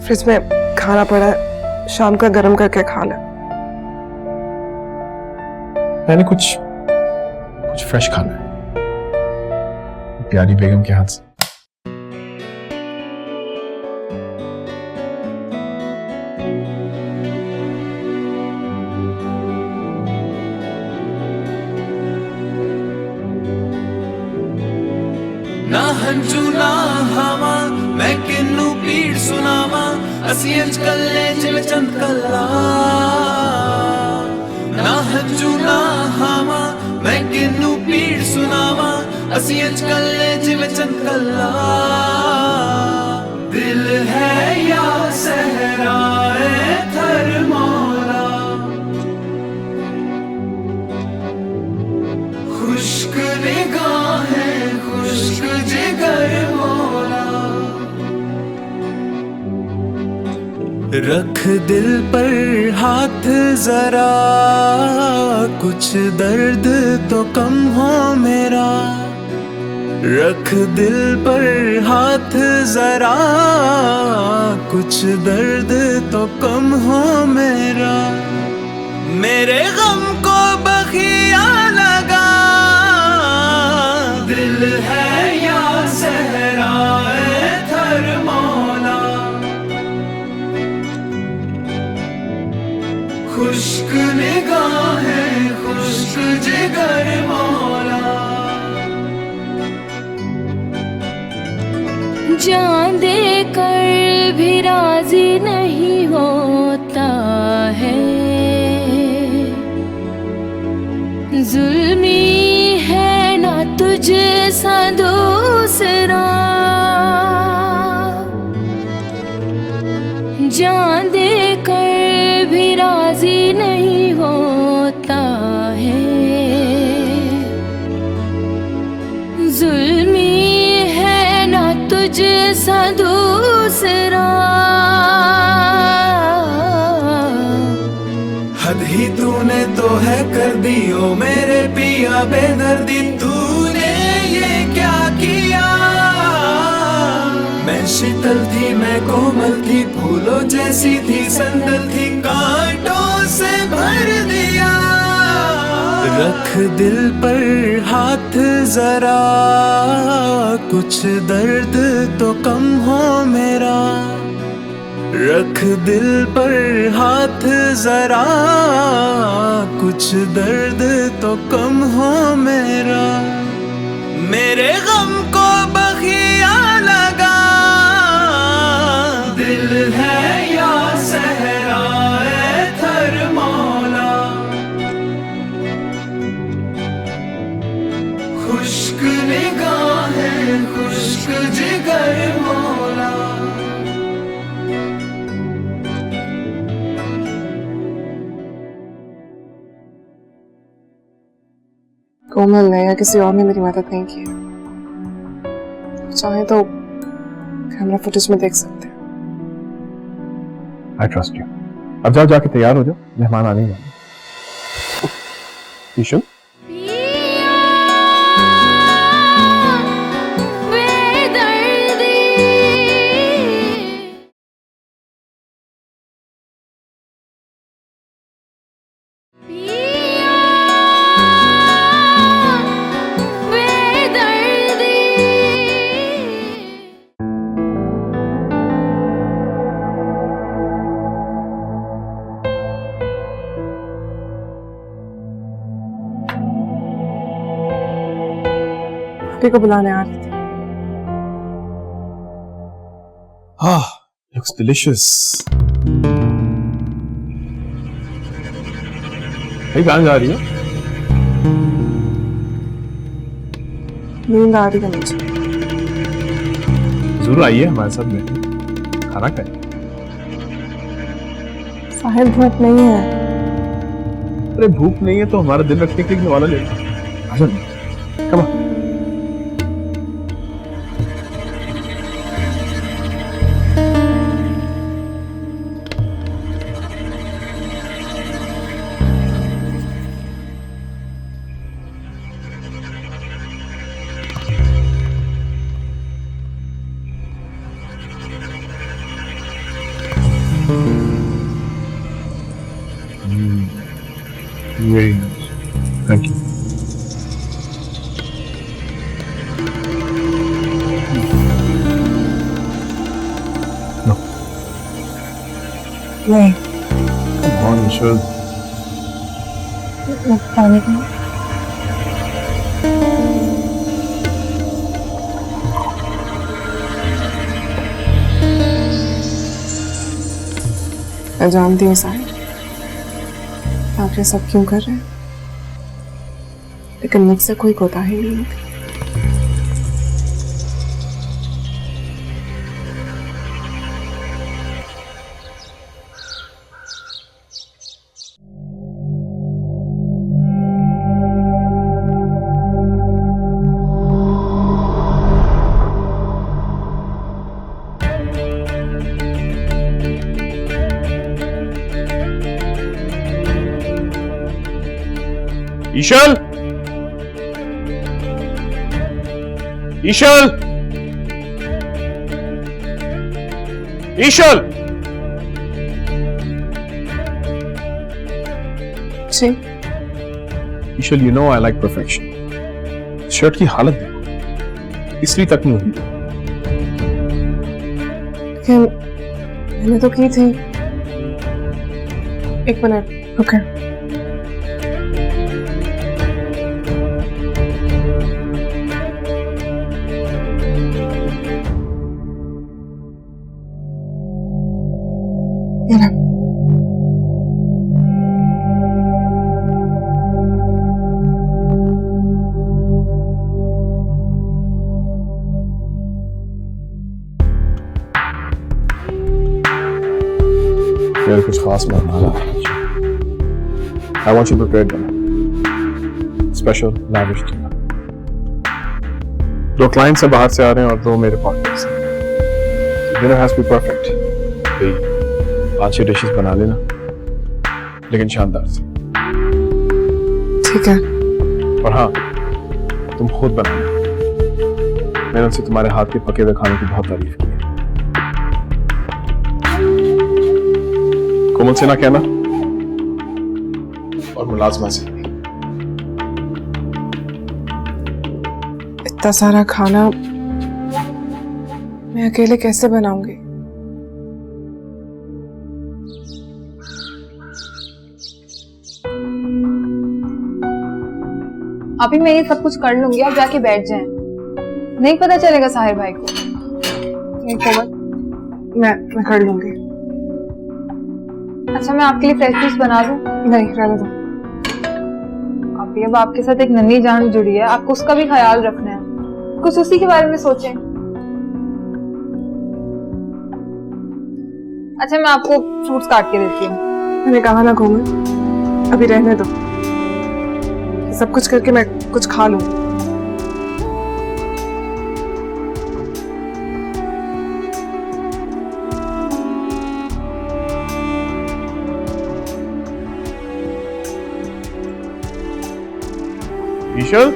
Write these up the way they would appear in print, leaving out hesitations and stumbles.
Fridge में खाना पड़ा है, शाम का गर्म करके खा ले। मैंने कुछ फ्रेश खाना है, प्यारी बेगम के हाथ से। ना हंजू ना हवा मैं किन्नू पीड़ सुनावा असी अंज कल्ले जिव चंद कल्ला। ना हंजू ना हवा मैं किन्नू पीड़ सुनावा असी अंज कल्ले जिव चंद कल्ला। दिल है या सहराए थर मौला, खुश्क निगाहें खुश्क जिगर मौला। रख दिल पर हाथ जरा, कुछ दर्द तो कम हो मेरा। रख दिल पर हाथ जरा, कुछ दर्द तो कम हो मेरा। मेरे गम को बखिया लगा, दिल है या सहराए थर मौला। खुश्क निगाहें खुश्क जिगर मौला। जान दे कर भी राजी नहीं होता है, जुल्मी है ना तुझ सा दूसरा। जान दे कर भी राजी नहीं होता है, जुल्मी है ना तुझ सा दूसरा। हद ही तूने तो है कर दी ओ मेरे पिया बेदर्दी, तूने ये क्या किया। मैं शीतल थी मैं कोमल थी, फूलों जैसी थी संदल थी, कांटों से भर दिया। रख दिल पर हाथ जरा, कुछ दर्द तो कम हो मेरा। रख दिल पर हाथ जरा, कुछ दर्द तो कम हो मेरा। मेरे गम को बखिया लगा, दिल है या सहराए थर मौला। खुश्क निगाहें खुश्क जिगर मौला। कोमल ने या किसी और ने मेरी मदद नहीं की, चाहे तो कैमरा फुटेज में देख सकते हैं। I trust you. अब जाओ, जाके तैयार हो जाओ, मेहमान आने वाले। ईशु भाभी को बुलाने आ रही थी। looks delicious। भाई कहाँ जा रही हो? नींद आ रही है मुझे। जरूर आइए हमारे साथ में, खाना खाए। साहिल भूख नहीं है। अरे भूख नहीं है तो हमारा दिल रखने के लिए वाला ले लो। आजा, come on. Very thank you. नहीं, Come on, Michelle. पानी का मैं जानती हूँ साहिल, आप ये सब क्यों कर रहे हैं, लेकिन मुझसे कोई कोताही नहीं होती। ईशल, ईशल, ईशल। जी, ईशल, you know I like perfection. Shirt की हालत देखो, इसलिए तक नहीं हुई। लेकिन मैंने तो की थी। एक मिनट, ओके। यार कुछ खास मेहमान आ रहे हैं। I want you prepared dinner. Special lavish dinner. 2 clients से बाहर से आ रहे हैं और 2 मेरे पार्टनर्स हैं। Dinner has to be perfect. 5-6 dishes बना लेना, लेकिन शानदार से। ठीक है। और हाँ, तुम खुद बनाना। मैंने उनसे तुम्हारे हाथ के पके हुए खाने की बहुत तारीफ की है। कोमल से ना कहना और मुलाजमा से भी। इतना सारा खाना मैं अकेले कैसे बनाऊंगी? अभी मैं ये सब कुछ कर लूंगी, आप जाके बैठ जाएं। नहीं पता चलेगा साहिर भाई को। नहीं कोमल, मैं कर लूंगी। अच्छा, मैं आपके लिए फ्रेश जूस बना दूं? नहीं, रहने दो। अभी अब आपके साथ एक नन्ही जान जुड़ी है, आपको उसका भी ख्याल रखना है, कुछ उसी के बारे में सोचें। अच्छा, मैं आपको फ्रूट्स काट के देती हूँ। मैंने कहा ना कोमल, अभी रहने दो। सब कुछ करके मैं कुछ खा लूं। ईशल,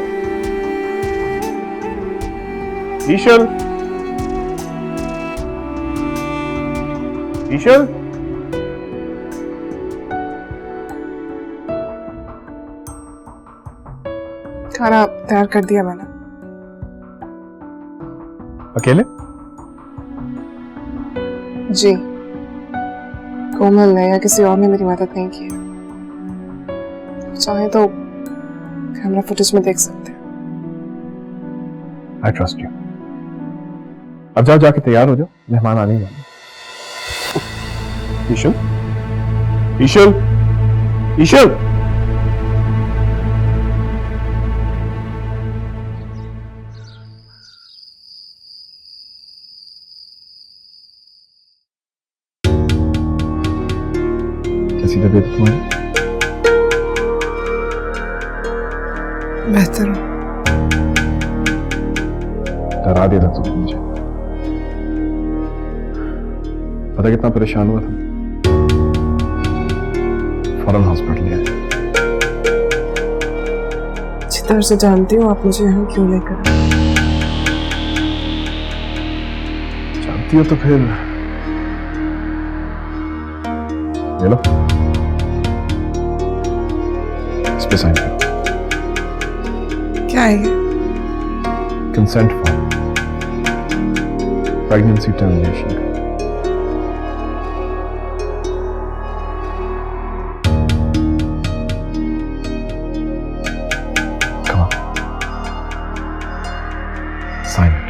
ईशल, ईशल। खाना तैयार कर दिया मैंने। अकेले? जी, कोमल ने या किसी और ने मेरी मदद नहीं की। चाहे तो कैमरा फुटेज में देख सकते हैं। I trust you. अब जाओ, जाके तैयार हो जाओ, मेहमान आने वाले। ईशल, ईशल, ईशल। कैसी तबीयत है तुम्हारी? बेहतर हो। डरा दिया था तुमने मुझे। पता कितना परेशान हुआ था? फौरन हॉस्पिटल ले आया। अच्छी तरह से जानती हूँ आप मुझे यहाँ क्यों लेकर आए। जानती हो तो फिर ले लो। पे साइन करो। क्या है ये? कंसेंट फॉर्म, प्रेगनेंसी टर्मिनेशन का। Come on. Sign it.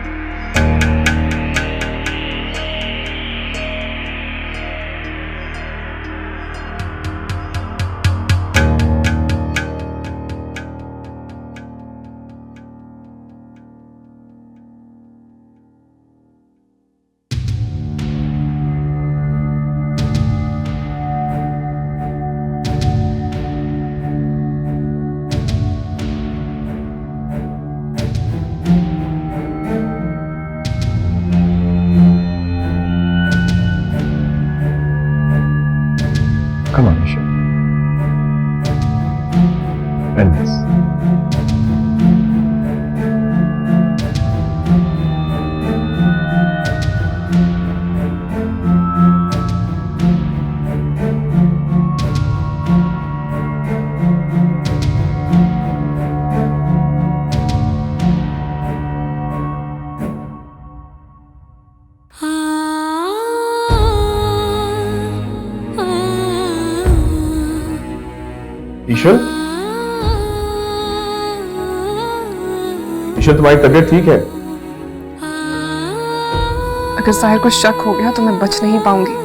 Come on, Isha. End this. ईशल, ईशल तुम्हारी तबीयत ठीक है? अगर साहिर को शक हो गया तो मैं बच नहीं पाऊंगी।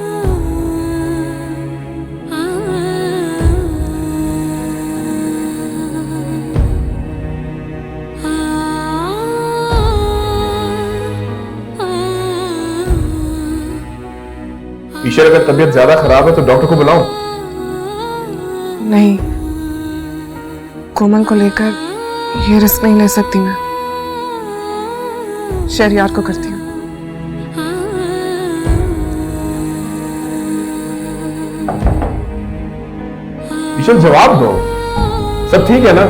ईशल, अगर तबीयत ज्यादा खराब है तो डॉक्टर को बुलाऊं? नहीं, कोमल को लेकर ये रिस्क नहीं ले सकती मैं। शहरयार को करती हूँ। ईशल, जवाब दो, सब ठीक है ना?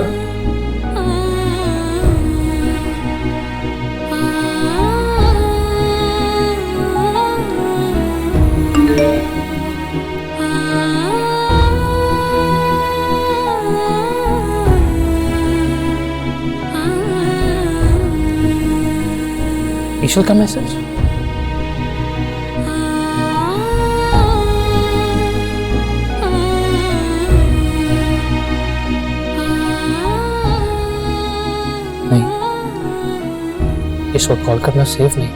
ईशल का मैसेज? नहीं, इस वक्त कॉल करना सेफ नहीं।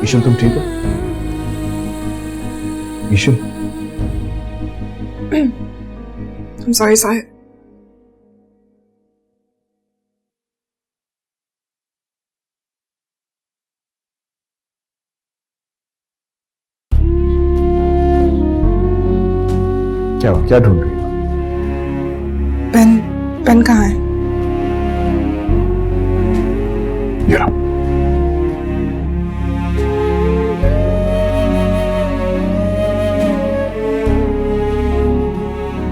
ईशल, तुम ठीक हो? ईशल, I'm sorry, साहिर। क्या हुआ? क्या ढूंढ रही हो? पेन पेन कहाँ है? ये रहा।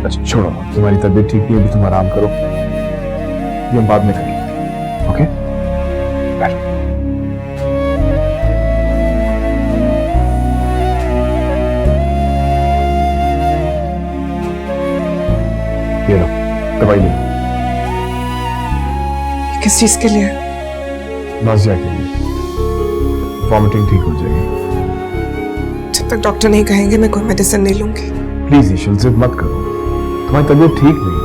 अच्छा छोड़ो, तुम्हारी तबीयत ठीक नहीं है, अभी तुम आराम करो, ये हम बाद में करेंगे। ओके, बैठो। ये लो, दवाई ले। किस चीज के लिए? नाजिया के लिए, वॉमिटिंग ठीक हो जाएगी। जब तक डॉक्टर नहीं कहेंगे मैं कोई मेडिसिन नहीं लूंगी। प्लीज ईशल, जिद मत करो, तुम्हारी तबीयत ठीक नहीं है।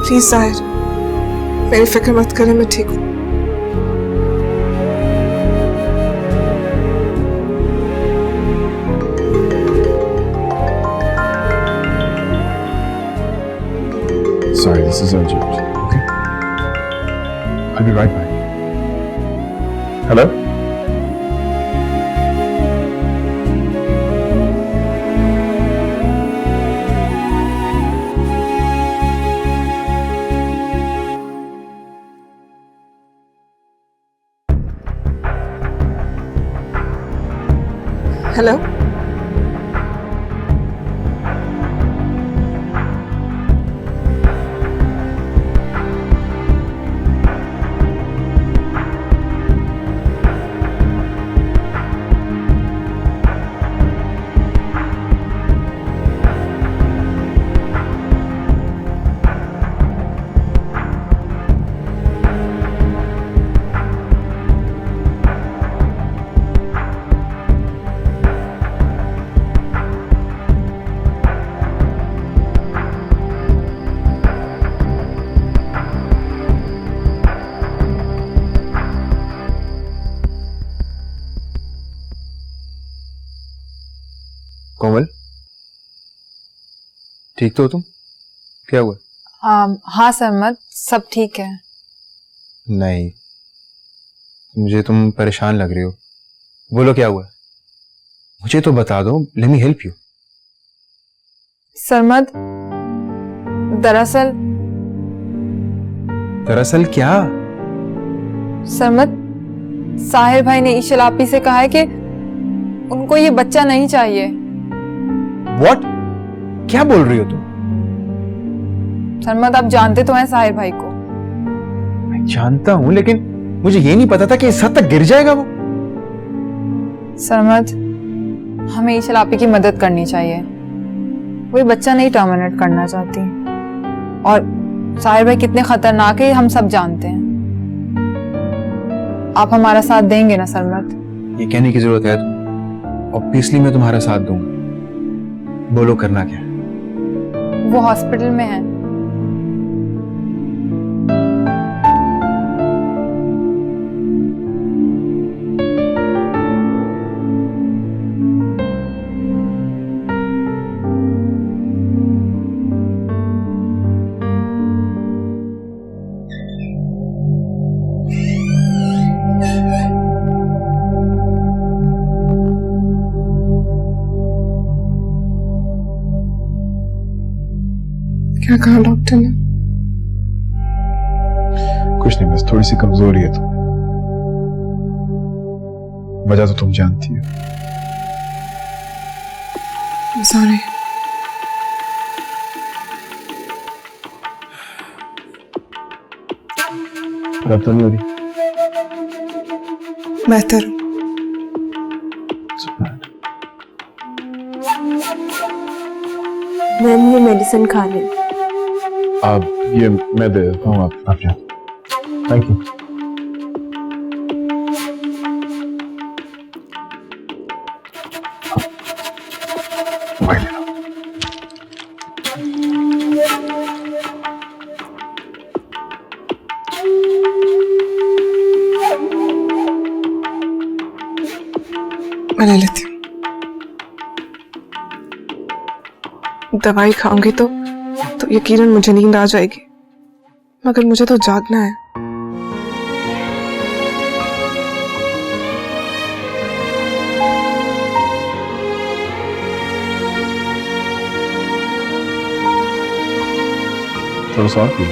प्लीज साहिर, मेरी फिक्र मत करें, मैं ठीक हूँ। Sorry, this is urgent. Okay? I'll be right back. Hello? Hello, ठीक तो हो तुम? क्या हुआ? हाँ सरमद, सब ठीक है। नहीं, मुझे तुम परेशान लग रही हो। बोलो क्या हुआ? मुझे तो बता दो, let me help you. Sarmad, दरअसल क्या? सरमद, साहिर भाई ने ईशल आपी से कहा है कि उनको ये बच्चा नहीं चाहिए। What? क्या बोल रही हो तुम? सरमद, आप जानते तो हैं साहिर भाई को। मैं जानता हूं, लेकिन मुझे ये नहीं पता था कि इस हद तक गिर जाएगा वो। सरमद, हमें ईशल आपी की मदद करनी चाहिए। वो ये बच्चा नहीं टर्मिनेट करना चाहती, और साहिर भाई कितने खतरनाक है हम सब जानते हैं। आप हमारा साथ देंगे ना सरमद? ये कहने की जरूरत है तुम्हें? ऑब्वियसली मैं तुम्हारा साथ दूंगा। बोलो करना क्या है? वो हॉस्पिटल में है। क्या कहा डॉक्टर ने? कुछ नहीं, बस थोड़ी सी कमजोरी है तुम्हें। वजह तो तुम जानती हो। सॉरी। अब तो नहीं हो रही? बेहतर हूं। मैंने ये मेडिसिन खा ली। अब ये मैं दे देता हूँ, आप जाओ। Thank you. मैं ले लेती हूँ। दवाई खाऊंगी तो यकीनन मुझे नींद आ जाएगी, मगर मुझे तो जागना है। थोड़ा सा और पी।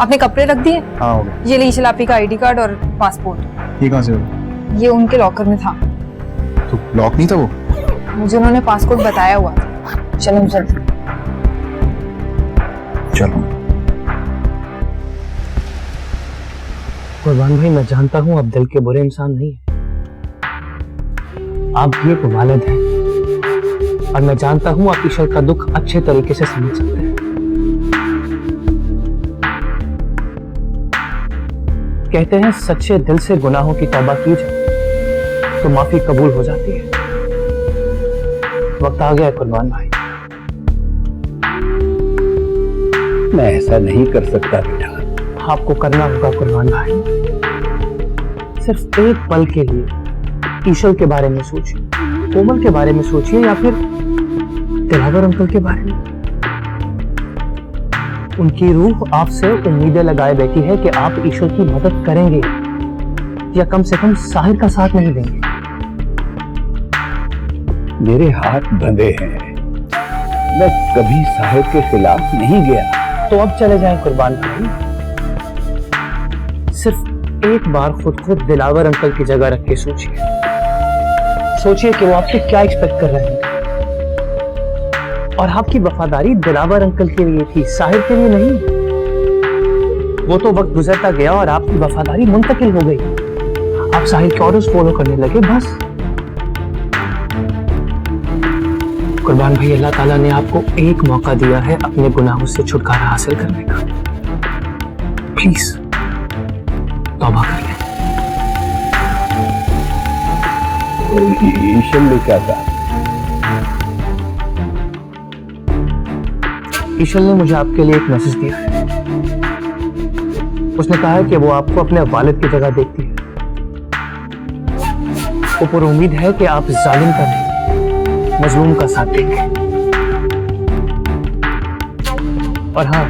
आपने कपड़े रख दिए? हाँ हो गया। ये ली ईशल आपी का आईडी कार्ड और पासपोर्ट। ये कहाँ से होगा? ये उनके लॉकर में था। तो लॉक नहीं था वो? मुझे उन्होंने पासपोर्ट बताया हुआ था। चलो जल्दी। चलो। कुर्बान भाई, मैं जानता हूं आप दिल के बुरे इंसान नहीं हैं। आप भी एक वालिद हैं, और मैं जानता हूं आप ईशल का दुख अच्छे तरीके से समझ सकते हैं। कहते हैं सच्चे दिल से गुनाहों की तौबा की जाए तो माफी कबूल हो जाती है। वक्त आ गया है कुर्बान भाई, मैं ऐसा नहीं कर सकता बेटा। आपको करना होगा कुर्बान भाई। सिर्फ एक पल के लिए ईशल के बारे में सोचिए, कोमल के बारे में सोचिए, या फिर दिलावर अंकल के बारे में। उनकी रूह आपसे उम्मीदें लगाए बैठी है कि आप ईशल की मदद करेंगे या कम से कम साहिर का साथ नहीं देंगे। मेरे हाथ बंधे हैं, मैं कभी साहिर के खिलाफ नहीं गया। तो अब चले जाएं कुर्बान भाई। सिर्फ एक बार खुद को दिलावर अंकल की जगह रख के सोचिए। सोचिए कि वो आपसे क्या एक्सपेक्ट कर रहे हैं, और आपकी वफादारी दिलावर अंकल के लिए थी, साहिर के लिए नहीं। वो तो वक्त गुजरता गया और आपकी वफादारी मुंतकिल हो गई। आप साहिर के ऑर्डर्स फॉलो करने लगे, बस। कुर्बान भाई, अल्लाह ताला ने आपको एक मौका दिया है अपने गुनाहों से छुटकारा हासिल करने का। प्लीज तौबा कर लें। ईशल ने क्या कहा? ईशल ने मुझे आपके लिए एक मैसेज दिया है। उसने कहा है कि वो आपको अपने वालिद की जगह देखती है। वो पूरी उम्मीद है कि आप जालिम का नहीं, मजलूम का साथ देंगे। और हाँ,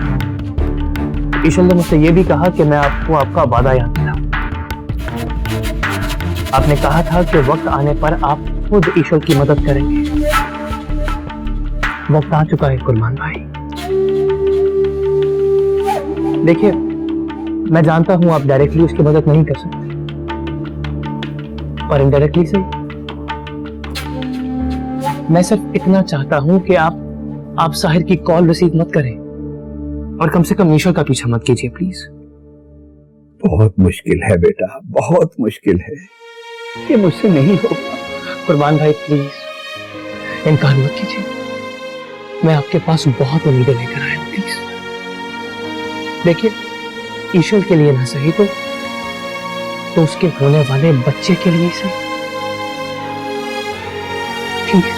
ईशल ने मुझसे ये भी कहा कि मैं आपको आपका वादा याद दिलाऊं। आपने कहा था कि वक्त आने पर आप खुद ईशल की मदद करेंगे। वक्त आ चुका है कुर्बान भाई। देखिए, मैं जानता हूं आप डायरेक्टली उसकी मदद नहीं कर सकते, पर इनडायरेक्टली से मैं सिर्फ इतना चाहता हूं कि आप साहिर की कॉल रिसीव मत करें, और कम से कम ईशल का पीछा मत कीजिए प्लीज। बहुत मुश्किल है बेटा, बहुत मुश्किल है, ये मुझसे नहीं होगा। कुर्बान भाई प्लीज इनकार मत कीजिए। मैं आपके पास बहुत उम्मीदें लेकर आया हूं, प्लीज। देखिए, ईशल के लिए ना सही तो उसके होने वाले बच्चे के लिए सही, प्लीज।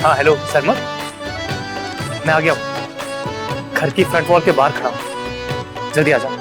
हाँ हेलो सरमत, मैं आ गया हूँ। घर की फ्रंट वॉल के बाहर खड़ा हूँ, जल्दी आ जाओ।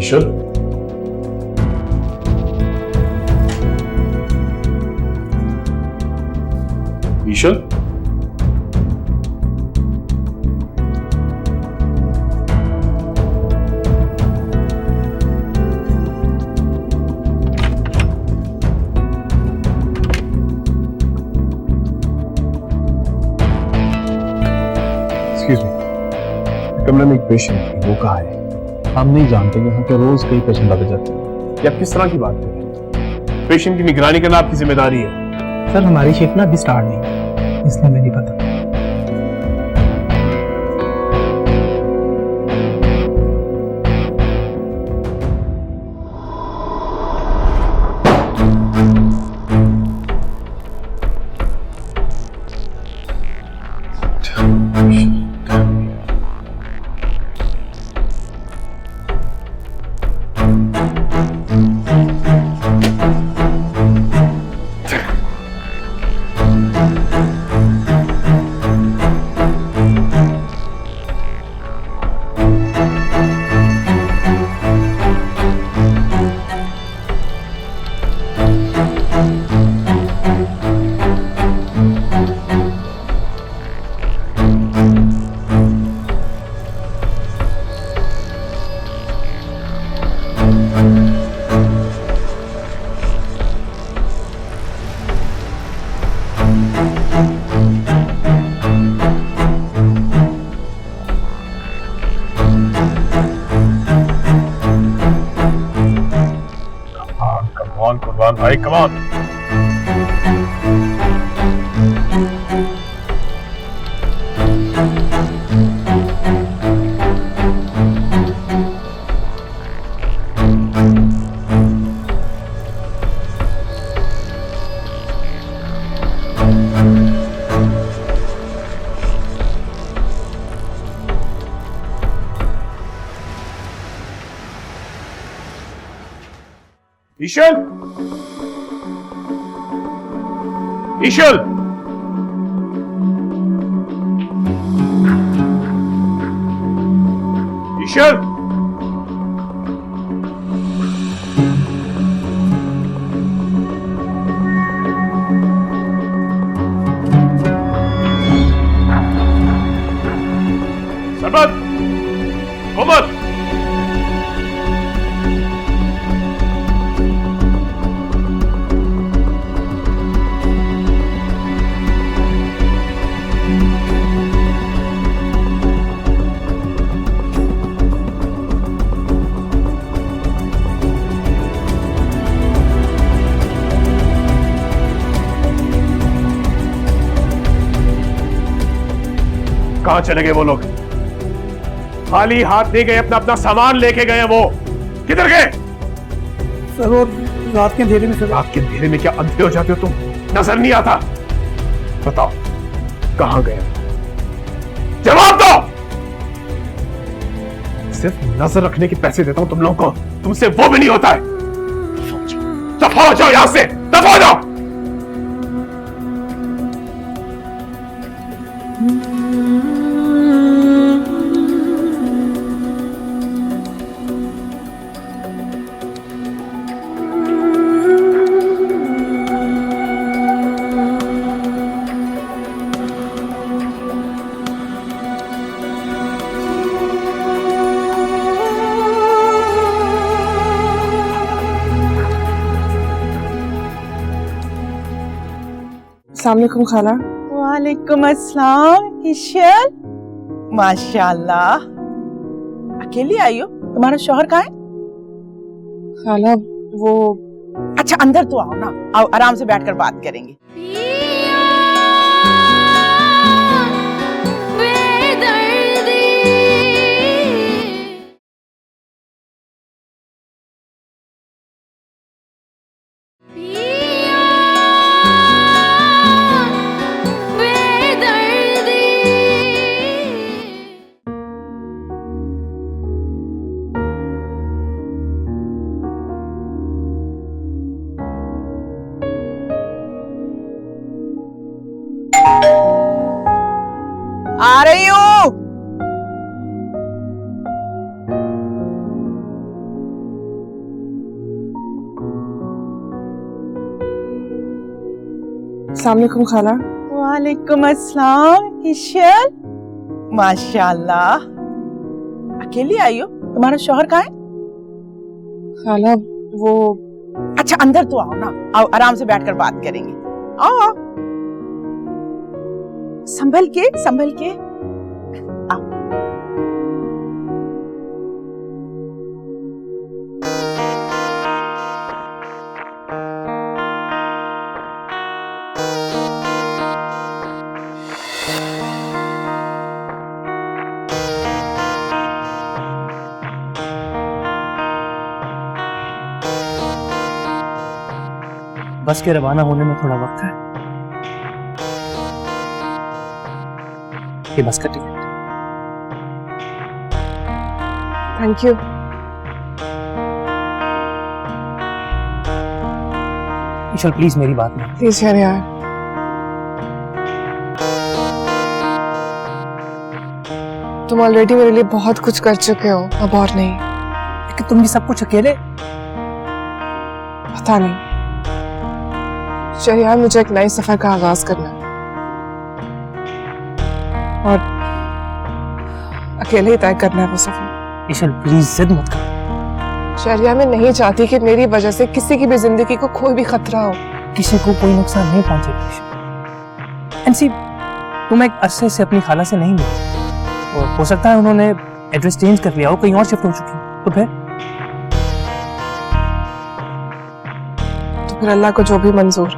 ईशल, ईशल, एक्सक्यूज मी, कमरे में एक पेशेंट है, वो कहाँ है? हम नहीं जानते, यहाँ के रोज कई पेशेंट आते जाते हैं। ये आप किस तरह की बात कर रहे हैं? पेशेंट की निगरानी करना आपकी जिम्मेदारी है। सर हमारी शिफ्ट ना अभी स्टार्ट नहीं, इसलिए हमें नहीं पता। कुर्बान भाई, कम ऑन। ईशल, ईशल, ईशल, सरबत, कोमल, कहां चले गए वो लोग? खाली हाथ नहीं गए, अपना अपना सामान लेके गए। वो किधर गए? सर वो रात के अंधेरे में सर। रात के अंधेरे में क्या अंधे हो जाते हो तुम? नजर नहीं आता? बताओ कहां गए? जवाब दो। सिर्फ नजर रखने के पैसे देता हूं तुम लोगों को, तुमसे वो भी नहीं होता है। दफा हो जाओ यहां से, दफा हो जाओ। अस्सलामुअलैकुम खाला। वालेकुम अस्सलाम ईशल, माशाल्लाह। अकेली आई हो? तुम्हारा शौहर कहाँ है? खाला वो अच्छा अंदर तो आओ ना, आओ आराम से बैठकर बात करेंगे। अस्सलाम वालेकुम खाला। वालेकुम अस्सलाम ईशल। माशाल्लाह, अकेली आई हो? तुम्हारा शौहर कहाँ है? खाला वो अच्छा अंदर तो आओ ना, आओ आराम से बैठकर बात करेंगे। आओ आओ, संभल के संभल के आओ। बस के रवाना होने में थोड़ा वक्त है। ये बस का टिकट। Thank you. ईशल प्लीज मेरी बात मान। प्लीज यार, तुम ऑलरेडी मेरे लिए बहुत कुछ कर चुके हो, अब और नहीं। कि तुम भी सब कुछ अकेले। पता नहीं शहरियार, मुझे एक नए सफर का आगाज करना है और अकेले ही तय करना है वो सफर। ईशल प्लीज जिद मत कर। शहरियार, मैं नहीं चाहती कि मेरी वजह से किसी की भी जिंदगी को कोई भी खतरा हो। किसी को कोई नुकसान नहीं पहुंचेगा ईशल। एनसी, तुम एक अरसे से अपनी खाला से नहीं मिली और हो सकता है उन्होंने एड्रेस चेंज कर लिया हो, कहीं और शिफ्ट हो चुकी हो, तो फिर अल्लाह को जो भी मंजूर।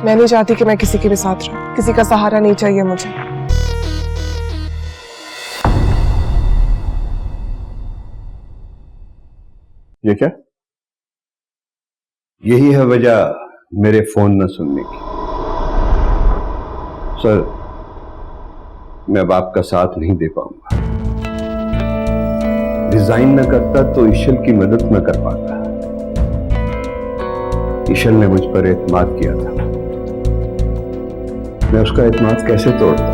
मैं नहीं चाहती कि मैं किसी के भी साथ रहूं, किसी का सहारा नहीं चाहिए मुझे। ये क्या? यही है वजह मेरे फोन न सुनने की। सर, मैं अब आपका साथ नहीं दे पाऊंगा। रिजाइन न करता तो ईशल की मदद न कर पाता। ईशल ने मुझ पर एतमाद किया था, मैं उसका एतमाद कैसे तोड़ता?